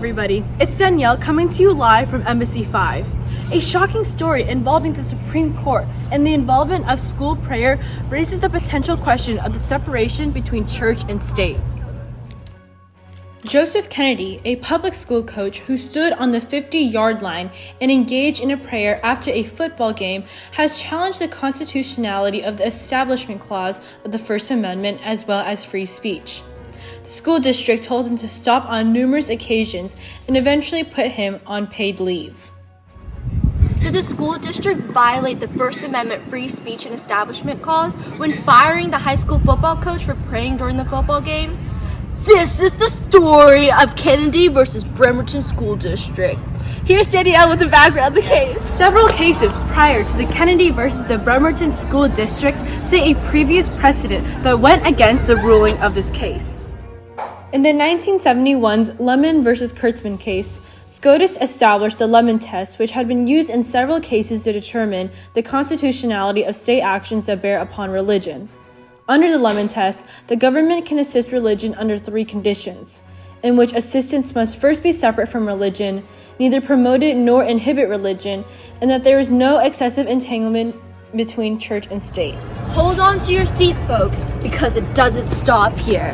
everybody, it's Danielle coming to you live from Embassy 5. A shocking story involving the Supreme Court and the involvement of school prayer raises the potential question of the separation between church and state. Joseph Kennedy, a public school coach who stood on the 50-yard line and engaged in a prayer after a football game, has challenged the constitutionality of the Establishment Clause of the First Amendment as well as free speech. The school district told him to stop on numerous occasions and eventually put him on paid leave. Did the school district violate the First Amendment free speech and establishment clause when firing the high school football coach for praying during the football game? This is the story of Kennedy versus Bremerton School District. Here's Danielle with the background of the case. Several cases prior to the Kennedy versus the Bremerton School District say a previous precedent that went against the ruling of this case. In the 1971's Lemon versus Kurtzman case, SCOTUS established the Lemon test, which had been used in several cases to determine the constitutionality of state actions that bear upon religion. Under the Lemon test, the government can assist religion under three conditions, in which assistance must first be separate from religion, neither promote it nor inhibit religion, and that there is no excessive entanglement between church and state. Hold on to your seats, folks, because it doesn't stop here.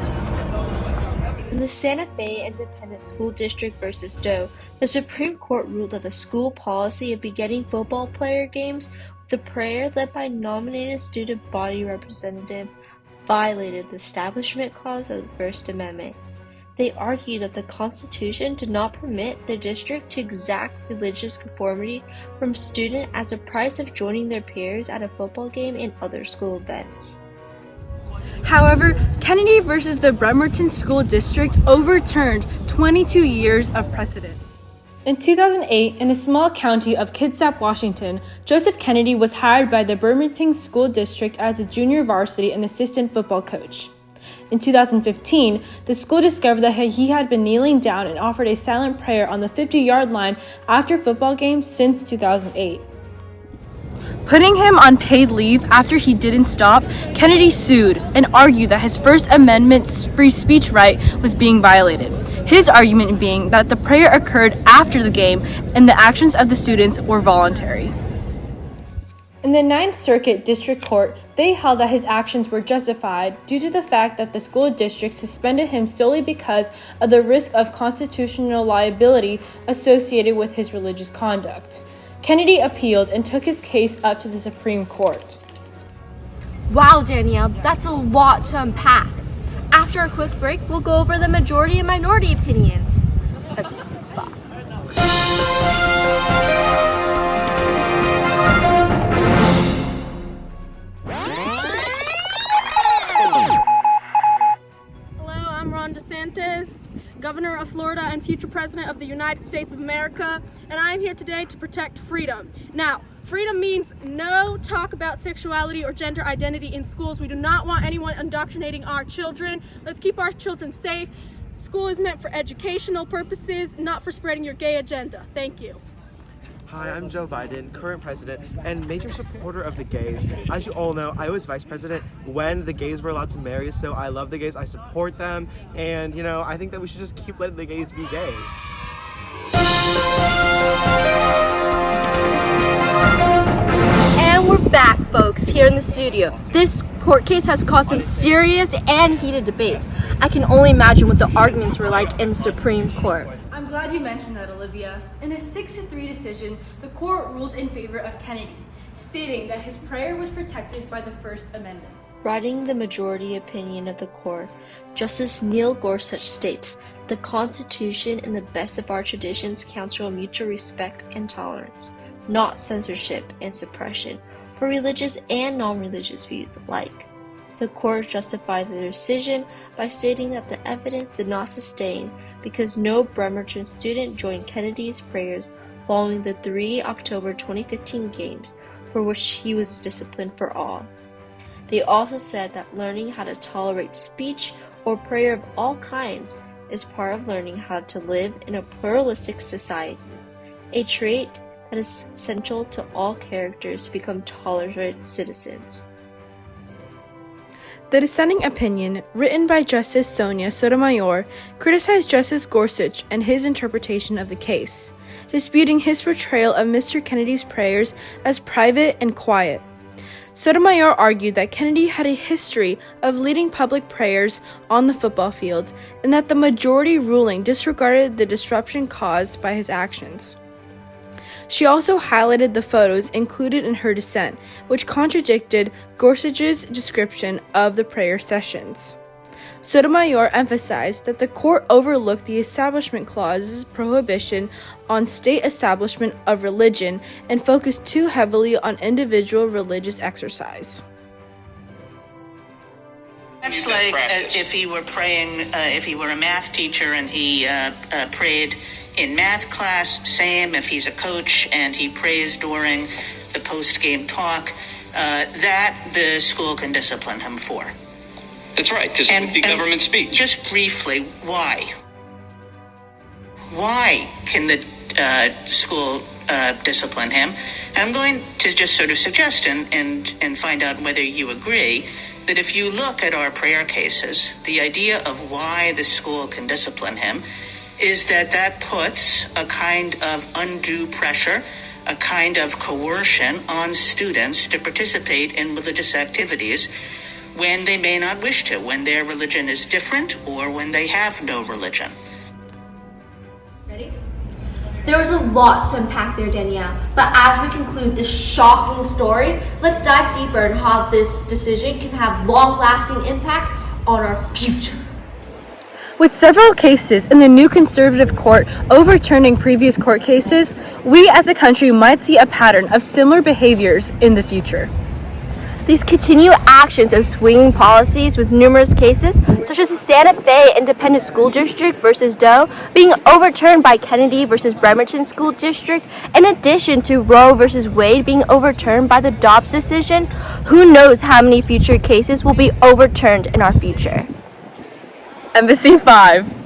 In the Santa Fe Independent School District versus Doe, the Supreme Court ruled that the school policy of beginning football player games with a prayer led by nominated student body representative violated the Establishment Clause of the First Amendment. They argued that the Constitution did not permit the district to exact religious conformity from students as a price of joining their peers at a football game and other school events. However, Kennedy versus the Bremerton School District overturned 22 years of precedent. In 2008, in a small county of Kitsap, Washington, Joseph Kennedy was hired by the Bremerton School District as a junior varsity and assistant football coach. In 2015, the school discovered that he had been kneeling down and offered a silent prayer on the 50-yard line after football games since 2008. Putting him on paid leave after he didn't stop, Kennedy sued and argued that his First Amendment free speech right was being violated. His argument being that the prayer occurred after the game and the actions of the students were voluntary. In the Ninth Circuit District Court, they held that his actions were justified due to the fact that the school district suspended him solely because of the risk of constitutional liability associated with his religious conduct. Kennedy appealed and took his case up to the Supreme Court. Wow, Danielle, that's a lot to unpack. After a quick break, we'll go over the majority and minority opinions. Hello, I'm Ron DeSantis, Governor of Florida and future President of the United States of America, and I am here today to protect freedom. Now, freedom means no talk about sexuality or gender identity in schools. We do not want anyone indoctrinating our children. Let's keep our children safe. School is meant for educational purposes, not for spreading your gay agenda. Thank you. Hi, I'm Joe Biden, current president and major supporter of the gays. As you all know, I was vice president when the gays were allowed to marry, so I love the gays, I support them, and I think that we should just keep letting the gays be gay. And we're back, folks, here in the studio. This court case has caused some serious and heated debates. I can only imagine what the arguments were like in the Supreme Court. I'm glad you mentioned that, Olivia. In a 6-3 decision, the court ruled in favor of Kennedy, stating that his prayer was protected by the First Amendment. Writing the majority opinion of the court, Justice Neil Gorsuch states, "The Constitution and the best of our traditions counsel mutual respect and tolerance, not censorship and suppression, for religious and non-religious views alike." The court justified the decision by stating that the evidence did not sustain because no Bremerton student joined Kennedy's prayers following the 3 October 2015 games, for which he was disciplined for all. They also said that learning how to tolerate speech or prayer of all kinds is part of learning how to live in a pluralistic society, a trait that is essential to all characters to become tolerant citizens. The dissenting opinion, written by Justice Sonia Sotomayor, criticized Justice Gorsuch and his interpretation of the case, disputing his portrayal of Mr. Kennedy's prayers as private and quiet. Sotomayor argued that Kennedy had a history of leading public prayers on the football field and that the majority ruling disregarded the disruption caused by his actions. She also highlighted the photos included in her dissent, which contradicted Gorsuch's description of the prayer sessions. Sotomayor emphasized that the court overlooked the Establishment Clause's prohibition on state establishment of religion and focused too heavily on individual religious exercise. That's like if he were praying, if he were a math teacher and he prayed in math class, same if he's a coach and he prays during the post-game talk, that the school can discipline him for. That's right, because it would be government speech. Just briefly, why? Why can the school discipline him? And I'm going to just sort of suggest and find out whether you agree that if you look at our prayer cases, the idea of why the school can discipline him is that puts a kind of undue pressure, a kind of coercion on students to participate in religious activities when they may not wish to, when their religion is different or when they have no religion. Ready? There was a lot to unpack there, Danielle, but as we conclude this shocking story, let's dive deeper in how this decision can have long-lasting impacts on our future. With several cases in the new conservative court overturning previous court cases, we as a country might see a pattern of similar behaviors in the future. These continued actions of swinging policies with numerous cases, such as the Santa Fe Independent School District versus Doe, being overturned by Kennedy versus Bremerton School District, in addition to Roe versus Wade being overturned by the Dobbs decision, who knows how many future cases will be overturned in our future. Embassy 5.